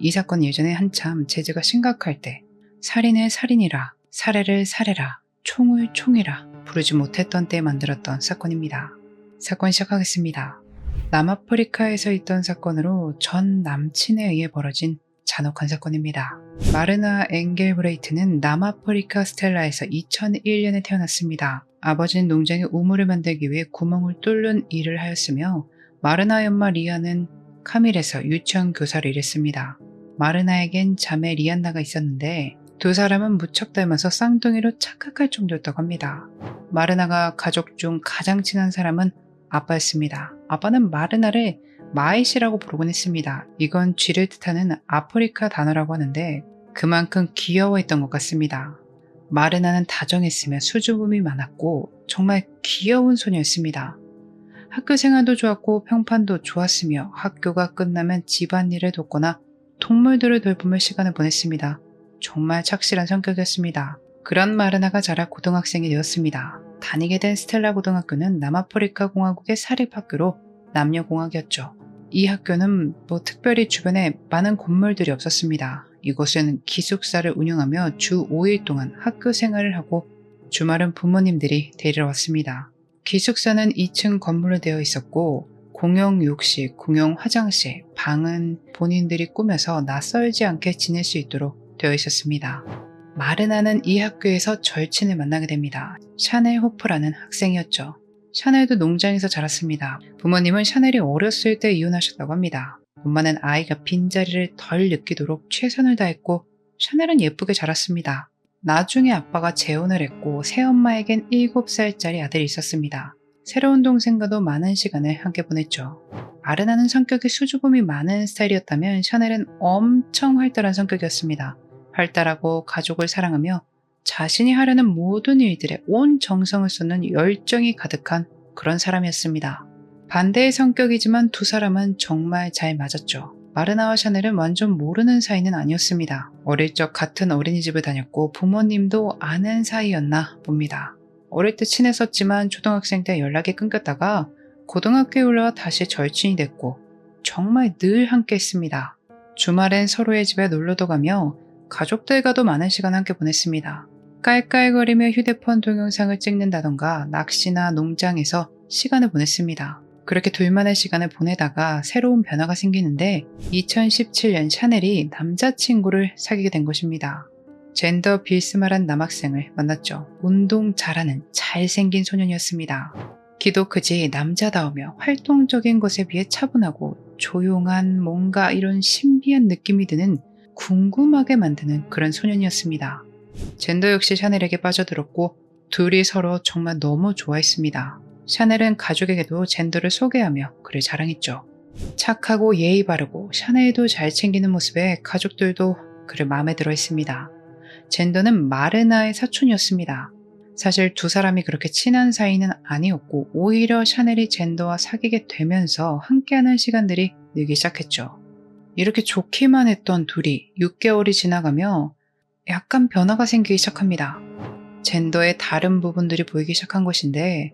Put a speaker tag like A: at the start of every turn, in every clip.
A: 이 사건 예전에 한참 제재가 심각할 때 살인을 살인이라, 살해를 살해라, 총을 총이라 부르지 못했던 때에 만들었던 사건입니다. 사건 시작하겠습니다. 남아프리카에서 있던 사건으로 전 남친에 의해 벌어진 잔혹한 사건입니다. 마르나 엥겔브레이트는 남아프리카 스텔라에서 2001년에 태어났습니다. 아버지는 농장에 우물을 만들기 위해 구멍을 뚫는 일을 하였으며 마르나의 엄마 리아는 카밀에서 유치원 교사를 일했습니다. 마르나에겐 자매 리안나가 있었는데 두 사람은 무척 닮아서 쌍둥이로 착각할 정도였다고 합니다. 마르나가 가족 중 가장 친한 사람은 아빠였습니다. 아빠는 마르나를 마이시라고 부르곤 했습니다. 이건 쥐를 뜻하는 아프리카 단어라고 하는데 그만큼 귀여워했던 것 같습니다. 마르나는 다정했으며 수줍음이 많았고 정말 귀여운 소녀였습니다. 학교 생활도 좋았고 평판도 좋았으며 학교가 끝나면 집안일을 돕거나 동물들을 돌보며 시간을 보냈습니다. 정말 착실한 성격이었습니다. 그런 마르나가 자라 고등학생이 되었습니다. 다니게 된 스텔라 고등학교는 남아프리카 공화국의 사립학교로 남녀공학이었죠. 이 학교는 특별히 주변에 많은 건물들이 없었습니다. 이곳은 기숙사를 운영하며 주 5일 동안 학교 생활을 하고 주말은 부모님들이 데리러 왔습니다. 기숙사는 2층 건물로 되어 있었고 공용 욕실, 공용 화장실, 방은 본인들이 꾸며서 낯설지 않게 지낼 수 있도록 되어 있었습니다. 마르나는 이 학교에서 절친을 만나게 됩니다. 샤넬 호프라는 학생이었죠. 샤넬도 농장에서 자랐습니다. 부모님은 샤넬이 어렸을 때 이혼하셨다고 합니다. 엄마는 아이가 빈자리를 덜 느끼도록 최선을 다했고 샤넬은 예쁘게 자랐습니다. 나중에 아빠가 재혼을 했고 새엄마에겐 7살짜리 아들이 있었습니다. 새로운 동생과도 많은 시간을 함께 보냈죠. 마르나는 성격이 수줍음이 많은 스타일이었다면 샤넬은 엄청 활달한 성격이었습니다. 활달하고 가족을 사랑하며 자신이 하려는 모든 일들에 온 정성을 쏟는 열정이 가득한 그런 사람이었습니다. 반대의 성격이지만 두 사람은 정말 잘 맞았죠. 마르나와 샤넬은 완전 모르는 사이는 아니었습니다. 어릴 적 같은 어린이집을 다녔고 부모님도 아는 사이였나 봅니다. 어릴 때 친했었지만 초등학생 때 연락이 끊겼다가 고등학교에 올라와 다시 절친이 됐고 정말 늘 함께 했습니다. 주말엔 서로의 집에 놀러도 가며 가족들과도 많은 시간 함께 보냈습니다. 깔깔거리며 휴대폰 동영상을 찍는다던가 낚시나 농장에서 시간을 보냈습니다. 그렇게 둘만의 시간을 보내다가 새로운 변화가 생기는데 2017년 샤넬이 남자친구를 사귀게 된 것입니다. 젠더 빌스말한 남학생을 만났죠. 운동 잘하는 잘생긴 소년이었습니다. 키도 크지 남자다우며 활동적인 것에 비해 차분하고 조용한 뭔가 이런 신비한 느낌이 드는 궁금하게 만드는 그런 소년이었습니다. 젠더 역시 샤넬에게 빠져들었고 둘이 서로 정말 너무 좋아했습니다. 샤넬은 가족에게도 젠더를 소개하며 그를 자랑했죠. 착하고 예의 바르고 샤넬도 잘 챙기는 모습에 가족들도 그를 마음에 들어 했습니다. 젠더는 마르나의 사촌이었습니다. 사실 두 사람이 그렇게 친한 사이는 아니었고 오히려 샤넬이 젠더와 사귀게 되면서 함께하는 시간들이 늘기 시작했죠. 이렇게 좋기만 했던 둘이 6개월이 지나가며 약간 변화가 생기기 시작합니다. 젠더의 다른 부분들이 보이기 시작한 것인데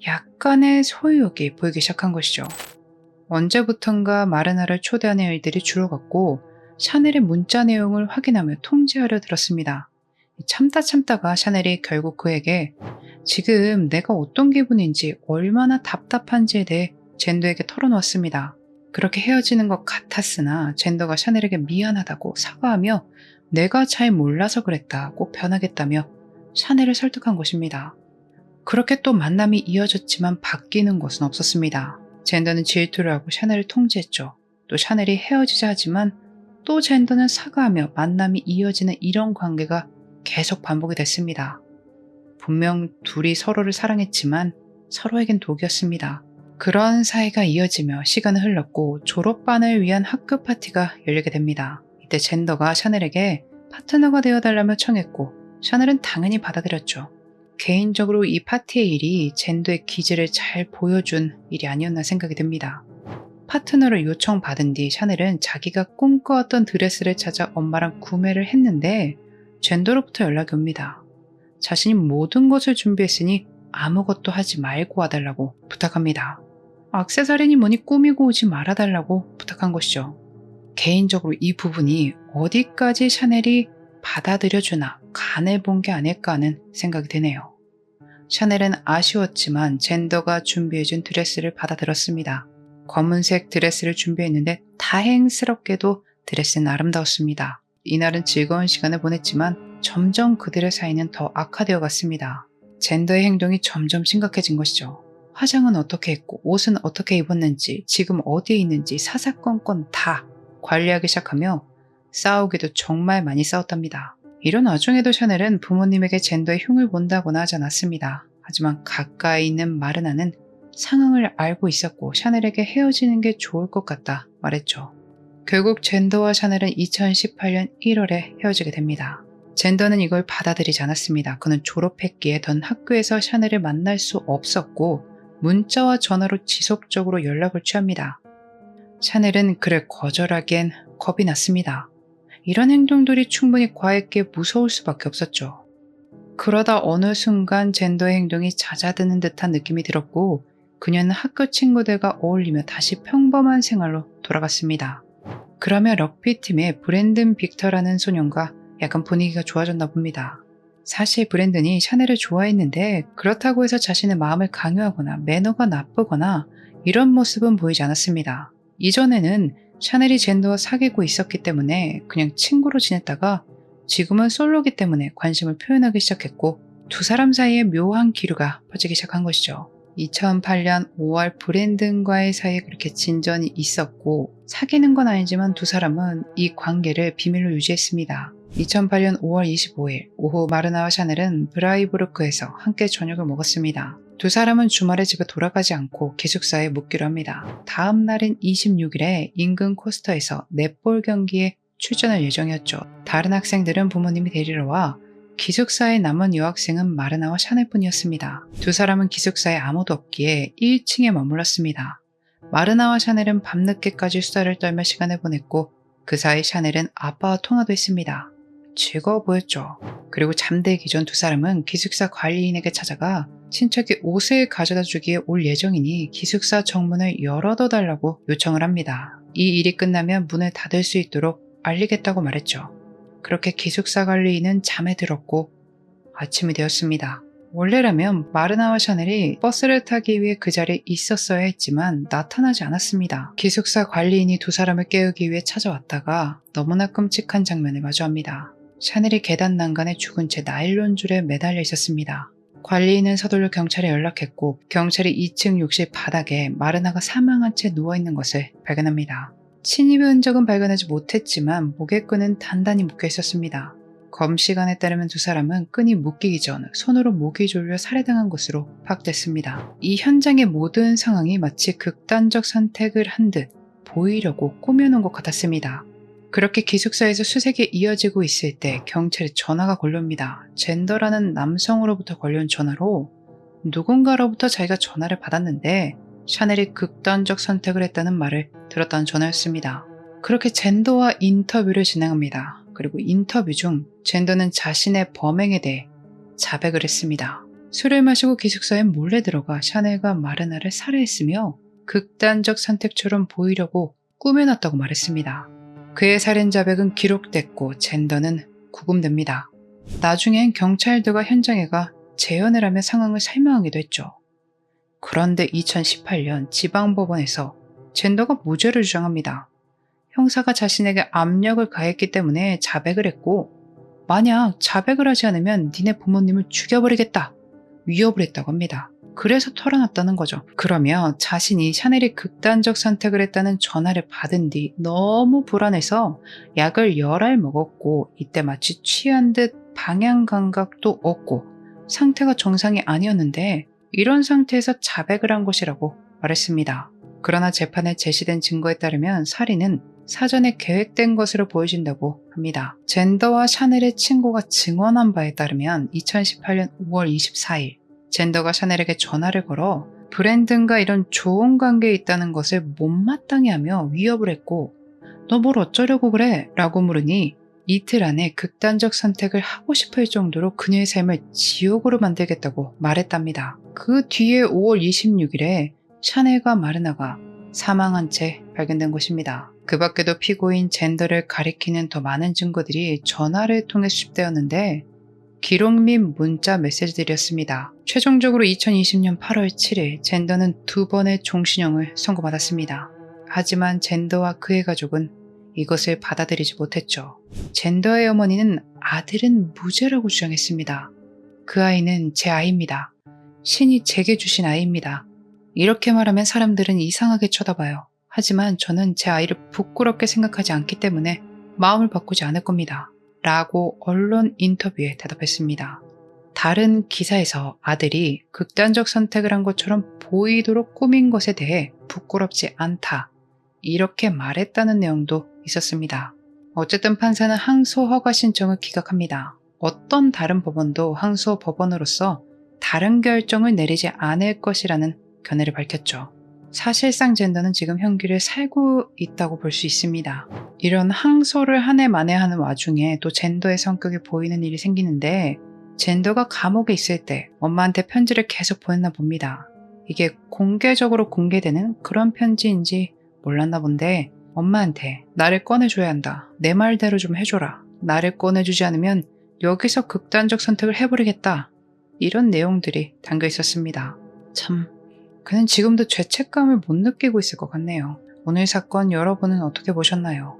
A: 약간의 소유욕이 보이기 시작한 것이죠. 언제부턴가 마르나를 초대하는 일들이 줄어갔고 샤넬의 문자 내용을 확인하며 통지하려 들었습니다. 참다가 샤넬이 결국 그에게 지금 내가 어떤 기분인지 얼마나 답답한지에 대해 젠더에게 털어놓았습니다. 그렇게 헤어지는 것 같았으나 젠더가 샤넬에게 미안하다고 사과하며 내가 잘 몰라서 그랬다, 꼭 변하겠다며 샤넬을 설득한 것입니다. 그렇게 또 만남이 이어졌지만 바뀌는 것은 없었습니다. 젠더는 질투를 하고 샤넬을 통지했죠. 또 샤넬이 헤어지자 하지만 또 젠더는 사과하며 만남이 이어지는 이런 관계가 계속 반복이 됐습니다. 분명 둘이 서로를 사랑했지만 서로에겐 독이었습니다. 그런 사이가 이어지며 시간은 흘렀고 졸업반을 위한 학교 파티가 열리게 됩니다. 이때 젠더가 샤넬에게 파트너가 되어달라며 청했고 샤넬은 당연히 받아들였죠. 개인적으로 이 파티의 일이 젠더의 기질을 잘 보여준 일이 아니었나 생각이 듭니다. 파트너를 요청받은 뒤 샤넬은 자기가 꿈꿔왔던 드레스를 찾아 엄마랑 구매를 했는데 젠더로부터 연락이 옵니다. 자신이 모든 것을 준비했으니 아무것도 하지 말고 와달라고 부탁합니다. 액세서리니 뭐니 꾸미고 오지 말아달라고 부탁한 것이죠. 개인적으로 이 부분이 어디까지 샤넬이 받아들여주나 간을 본 게 아닐까 하는 생각이 드네요. 샤넬은 아쉬웠지만 젠더가 준비해준 드레스를 받아들었습니다. 검은색 드레스를 준비했는데 다행스럽게도 드레스는 아름다웠습니다. 이날은 즐거운 시간을 보냈지만 점점 그들의 사이는 더 악화되어 갔습니다. 젠더의 행동이 점점 심각해진 것이죠. 화장은 어떻게 했고 옷은 어떻게 입었는지 지금 어디에 있는지 사사건건 다 관리하기 시작하며 싸우기도 정말 많이 싸웠답니다. 이런 와중에도 샤넬은 부모님에게 젠더의 흉을 본다거나 하지 않았습니다. 하지만 가까이 있는 마르나는 상황을 알고 있었고 샤넬에게 헤어지는 게 좋을 것 같다 말했죠. 결국 젠더와 샤넬은 2018년 1월에 헤어지게 됩니다. 젠더는 이걸 받아들이지 않았습니다. 그는 졸업했기에 던 학교에서 샤넬을 만날 수 없었고 문자와 전화로 지속적으로 연락을 취합니다. 샤넬은 그를 거절하기엔 겁이 났습니다. 이런 행동들이 충분히 과했기에 무서울 수밖에 없었죠. 그러다 어느 순간 젠더의 행동이 잦아드는 듯한 느낌이 들었고 그녀는 학교 친구들과 어울리며 다시 평범한 생활로 돌아갔습니다. 그러며 럭비팀의 브랜든 빅터라는 소년과 약간 분위기가 좋아졌나 봅니다. 사실 브랜든이 샤넬을 좋아했는데 그렇다고 해서 자신의 마음을 강요하거나 매너가 나쁘거나 이런 모습은 보이지 않았습니다. 이전에는 샤넬이 젠더와 사귀고 있었기 때문에 그냥 친구로 지냈다가 지금은 솔로기 때문에 관심을 표현하기 시작했고 두 사람 사이에 묘한 기류가 퍼지기 시작한 것이죠. 2008년 5월 브랜든과의 사이에 그렇게 진전이 있었고 사귀는 건 아니지만 두 사람은 이 관계를 비밀로 유지했습니다. 2008년 5월 25일 오후 마르나와 샤넬은 브라이부르크에서 함께 저녁을 먹었습니다. 두 사람은 주말에 집에 돌아가지 않고 기숙사에 묵기로 합니다. 다음 날인 26일에 인근 코스터에서 넷볼 경기에 출전할 예정이었죠. 다른 학생들은 부모님이 데리러 와 기숙사에 남은 여학생은 마르나와 샤넬뿐이었습니다. 두 사람은 기숙사에 아무도 없기에 1층에 머물렀습니다. 마르나와 샤넬은 밤늦게까지 수다를 떨며 시간을 보냈고 그 사이 샤넬은 아빠와 통화도 했습니다. 즐거워 보였죠. 그리고 잠들기 전 두 사람은 기숙사 관리인에게 찾아가 친척이 옷을 가져다 주기에 올 예정이니 기숙사 정문을 열어둬 달라고 요청을 합니다. 이 일이 끝나면 문을 닫을 수 있도록 알리겠다고 말했죠. 그렇게 기숙사 관리인은 잠에 들었고 아침이 되었습니다. 원래라면 마르나와 샤넬이 버스를 타기 위해 그 자리에 있었어야 했지만 나타나지 않았습니다. 기숙사 관리인이 두 사람을 깨우기 위해 찾아왔다가 너무나 끔찍한 장면을 마주합니다. 샤넬이 계단 난간에 죽은 채 나일론 줄에 매달려 있었습니다. 관리인은 서둘러 경찰에 연락했고 경찰이 2층 욕실 바닥에 마르나가 사망한 채 누워있는 것을 발견합니다. 침입의 흔적은 발견하지 못했지만 목에 끈은 단단히 묶여 있었습니다. 검 시간에 따르면 두 사람은 끈이 묶이기 전 손으로 목이 졸려 살해당한 것으로 파악됐습니다. 이 현장의 모든 상황이 마치 극단적 선택을 한 듯 보이려고 꾸며놓은 것 같았습니다. 그렇게 기숙사에서 수색이 이어지고 있을 때 경찰에 전화가 걸려옵니다. 젠더라는 남성으로부터 걸려온 전화로 누군가로부터 자기가 전화를 받았는데 샤넬이 극단적 선택을 했다는 말을 들었다는 전화였습니다. 그렇게 젠더와 인터뷰를 진행합니다. 그리고 인터뷰 중 젠더는 자신의 범행에 대해 자백을 했습니다. 술을 마시고 기숙사에 몰래 들어가 샤넬과 마르나를 살해했으며 극단적 선택처럼 보이려고 꾸며놨다고 말했습니다. 그의 살인 자백은 기록됐고 젠더는 구금됩니다. 나중엔 경찰들과 현장에 가 재연을 하며 상황을 설명하기도 했죠. 그런데 2018년 지방법원에서 젠더가 무죄를 주장합니다. 형사가 자신에게 압력을 가했기 때문에 자백을 했고 만약 자백을 하지 않으면 니네 부모님을 죽여버리겠다 위협을 했다고 합니다. 그래서 털어놨다는 거죠. 그러며 자신이 샤넬이 극단적 선택을 했다는 전화를 받은 뒤 너무 불안해서 약을 열알 먹었고 이때 마치 취한 듯 방향 감각도 없고 상태가 정상이 아니었는데 이런 상태에서 자백을 한 것이라고 말했습니다. 그러나 재판에 제시된 증거에 따르면 살인은 사전에 계획된 것으로 보여진다고 합니다. 젠더와 샤넬의 친구가 증언한 바에 따르면 2018년 5월 24일 젠더가 샤넬에게 전화를 걸어 브랜든과 이런 좋은 관계에 있다는 것을 못마땅해 하며 위협을 했고 너 뭘 어쩌려고 그래? 라고 물으니 이틀 안에 극단적 선택을 하고 싶을 정도로 그녀의 삶을 지옥으로 만들겠다고 말했답니다. 그 뒤에 5월 26일에 샤넬과 마르나가 사망한 채 발견된 것입니다. 그 밖에도 피고인 젠더를 가리키는 더 많은 증거들이 전화를 통해 수집되었는데 기록 및 문자 메시지들이었습니다. 최종적으로 2020년 8월 7일 젠더는 2번의 종신형을 선고받았습니다. 하지만 젠더와 그의 가족은 이것을 받아들이지 못했죠. 젠더의 어머니는 아들은 무죄라고 주장했습니다. 그 아이는 제 아이입니다. 신이 제게 주신 아이입니다. 이렇게 말하면 사람들은 이상하게 쳐다봐요. 하지만 저는 제 아이를 부끄럽게 생각하지 않기 때문에 마음을 바꾸지 않을 겁니다. 라고 언론 인터뷰에 대답했습니다. 다른 기사에서 아들이 극단적 선택을 한 것처럼 보이도록 꾸민 것에 대해 부끄럽지 않다. 이렇게 말했다는 내용도 있었습니다. 어쨌든 판사는 항소 허가 신청을 기각합니다. 어떤 다른 법원도 항소 법원으로서 다른 결정을 내리지 않을 것이라는 견해를 밝혔죠. 사실상 젠더는 지금 형기를 살고 있다고 볼 수 있습니다. 이런 항소를 한 해 만에 하는 와중에 또 젠더의 성격이 보이는 일이 생기는데 젠더가 감옥에 있을 때 엄마한테 편지를 계속 보냈나 봅니다. 이게 공개적으로 공개되는 그런 편지인지 몰랐나 본데 엄마한테 나를 꺼내줘야 한다. 내 말대로 좀 해줘라. 나를 꺼내주지 않으면 여기서 극단적 선택을 해버리겠다. 이런 내용들이 담겨 있었습니다. 참, 그는 지금도 죄책감을 못 느끼고 있을 것 같네요. 오늘 사건 여러분은 어떻게 보셨나요?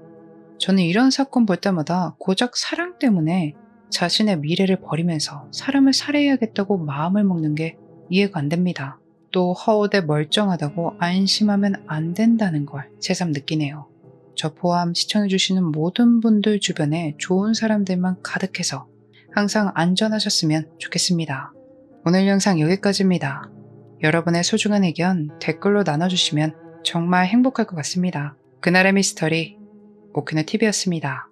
A: 저는 이런 사건 볼 때마다 고작 사랑 때문에 자신의 미래를 버리면서 사람을 살해해야겠다고 마음을 먹는 게 이해가 안 됩니다. 또 허우대 멀쩡하다고 안심하면 안 된다는 걸 새삼 느끼네요. 저 포함 시청해주시는 모든 분들 주변에 좋은 사람들만 가득해서 항상 안전하셨으면 좋겠습니다. 오늘 영상 여기까지입니다. 여러분의 소중한 의견 댓글로 나눠주시면 정말 행복할 것 같습니다. 그날의 미스터리 오키노TV였습니다.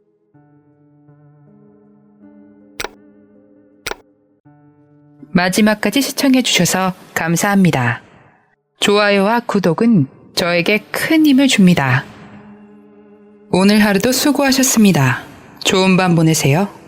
A: 마지막까지 시청해주셔서 감사합니다. 좋아요와 구독은 저에게 큰 힘을 줍니다. 오늘 하루도 수고하셨습니다. 좋은 밤 보내세요.